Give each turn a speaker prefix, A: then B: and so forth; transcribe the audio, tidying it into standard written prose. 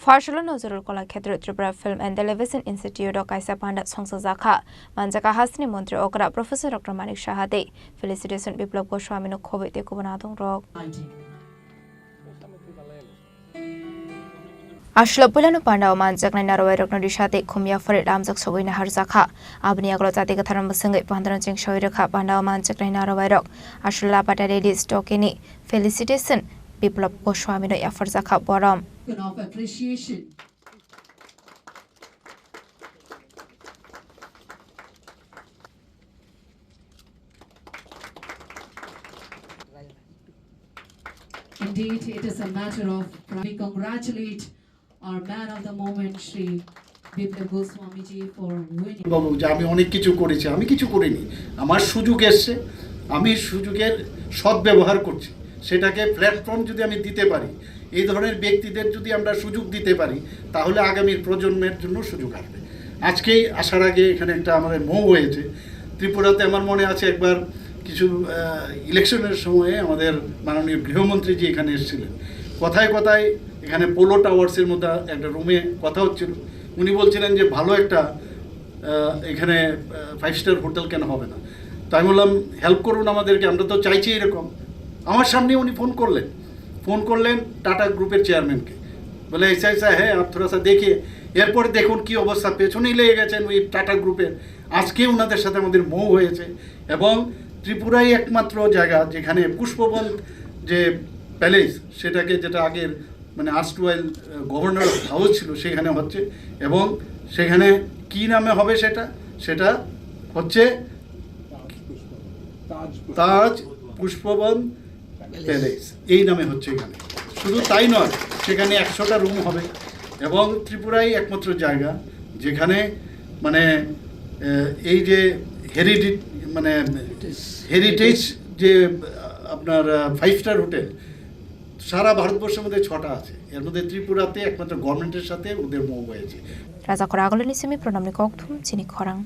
A: Phasalo Nazrul Kalakshetra Tripura Film and Television Institute of Kaisa Panda Songsajakha Manjaka Hasni Montri Okra Professor Dr. Manik Shahade Felicitation Biplop Goswami no Kobe te Kubanatong Rock Ashla Pulano Panda Manjak Narawai Nodishate Kumya for it Amzak Sogina Harzaka Abni Agrota take a Taramasanga Pandaran Shoiraka Panda Manjak Narawai Rock Ashla Patadi Stokini Felicitation Biplop Goswami no Yafarzaka Boram
B: of appreciation. Indeed, it is a matter of we congratulate our man of the moment, Shri Biplop Goswami ji, for winning.
C: বাবু যে আমি অনেক কিছু করেছি, আমি কিছু করিনি। আমার সুযোগ এসেছে, আমি সুযোগের সদ্ব্যবহার করছি। সেটাকে প্ল্যাটফর্ম যদি আমি দিতে পারি, এই ধরনের ব্যক্তিদের যদি আমরা সুযোগ দিতে পারি, তাহলে আগামীর প্রজন্মের জন্য সুযোগ আসবে। আজকেই আসার আগে এখানে একটা আমাদের মৌ হয়েছে। ত্রিপুরাতে আমার মনে আছে একবার কিছু ইলেকশনের সময়ে আমাদের মাননীয় গৃহমন্ত্রী জি এখানে এসেছিলেন। কথায় কথায় এখানে পোলো টাওয়ার্সের মধ্যে একটা রুমে কথা হচ্ছিল। উনি বলছিলেন যে ভালো একটা এখানে 5 স্টার হোটেল কেন হবে না। তো আমি বললাম হেল্প করুন আমাদেরকে, আমরা তো চাইছি এরকম। আমার সামনে উনি ফোন করলেন টাটা গ্রুপের চেয়ারম্যানকে, বলে ऐसा ऐसा है आप थोड़ा सा देखिए। এরপরে দেখুন কি অবস্থা, পেছনেই লেগে গেছেন ওই টাটা গ্রুপের। আজকে ওনাদের সাথে আমাদের মৌ হয়েছে এবং ত্রিপুরাই একমাত্র জায়গা যেখানে পুষ্পবন যে প্যালেস, সেটাকে যেটা আগের মানে আর্স্টওয়াইল গভর্নর হাউস ছিল সেখানে হচ্ছে, এবং সেখানে কি নামে হবে সেটা হচ্ছে তাজ পুষ্পবন প্যালেস, এই নামে হচ্ছে এখানে। শুধু তাই নয়, সেখানে 100টা রুম হবে এবং ত্রিপুরাই একমাত্র জায়গা যেখানে মানে এই যে হেরিটেজ যে আপনার 5 স্টার হোটেল সারা ভারতবর্ষের মধ্যে 6টা আছে, এর মধ্যে ত্রিপুরাতে একমাত্র গভর্নমেন্টের সাথে ওদের মৌ হয়েছে।
A: রাজা Khorang Chini Khorang